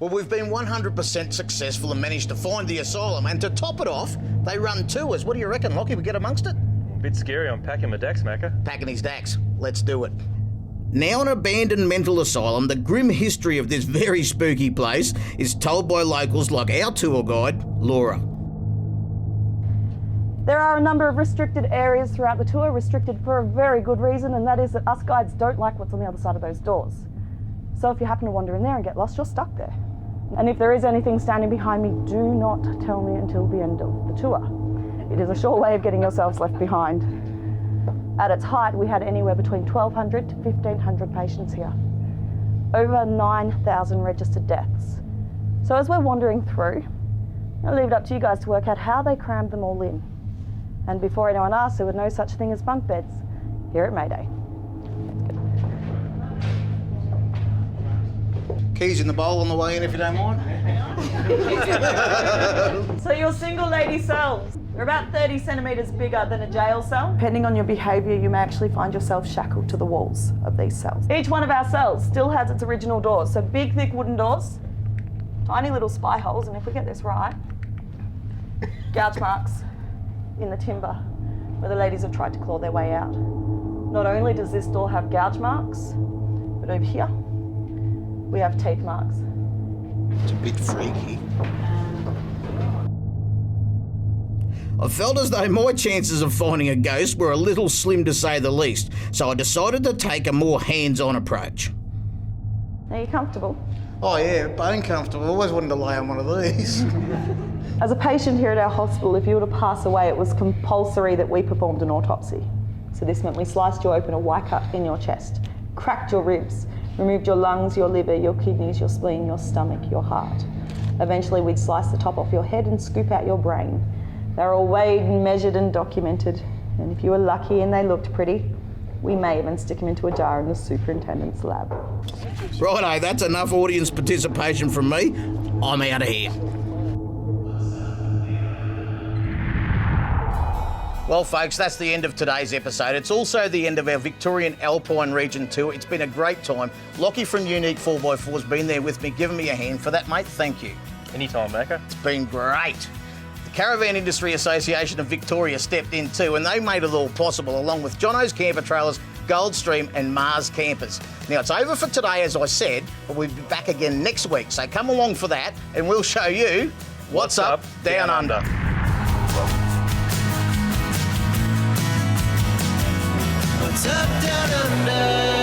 Well, we've been 100% successful and managed to find the asylum, and to top it off, they run tours. What do you reckon, Lockie? We get amongst it? A bit scary. I'm packing my Dax, Macca. Packing his Dax. Let's do it. Now, an abandoned mental asylum, the grim history of this very spooky place is told by locals like our tour guide, Laura. There are a number of restricted areas throughout the tour, restricted for a very good reason, and that is that us guides don't like what's on the other side of those doors. So if you happen to wander in there and get lost, you're stuck there. And if there is anything standing behind me, do not tell me until the end of the tour. It is a sure way of getting yourselves left behind. At its height, we had anywhere between 1,200 to 1,500 patients here. Over 9,000 registered deaths. So as we're wandering through, I'll leave it up to you guys to work out how they crammed them all in. And before anyone asks, there were no such thing as bunk beds here at Mayday. Keys in the bowl on the way in, if you don't mind. So your single lady cells, they're about 30 centimetres bigger than a jail cell. Depending on your behaviour, you may actually find yourself shackled to the walls of these cells. Each one of our cells still has its original doors, so big, thick wooden doors, tiny little spy holes, and if we get this right, gouge marks in the timber where the ladies have tried to claw their way out. Not only does this door have gouge marks, but over here, we have teeth marks. It's a bit freaky. I felt as though my chances of finding a ghost were a little slim to say the least, so I decided to take a more hands-on approach. Are you comfortable? Oh yeah, bone comfortable. I always wanted to lay on one of these. As a patient here at our hospital, if you were to pass away, it was compulsory that we performed an autopsy. So this meant we sliced you open a Y cut in your chest, cracked your ribs, removed your lungs, your liver, your kidneys, your spleen, your stomach, your heart. Eventually we'd slice the top off your head and scoop out your brain. They were all weighed and measured and documented. And if you were lucky and they looked pretty, we may even stick them into a jar in the superintendent's lab. Righto, that's enough audience participation from me. I'm out of here. Well, folks, that's the end of today's episode. It's also the end of our Victorian Alpine Region tour. It's been a great time. Lockie from Unique 4x4's been there with me, giving me a hand for that, mate. Thank you. Anytime, Macca. It's been great. The Caravan Industry Association of Victoria stepped in too, and they made it all possible, along with Jono's Camper Trailers, Goldstream and Mars Campers. Now, it's over for today, as I said, but we'll be back again next week, so come along for that, and we'll show you what's up down under. What's up down under?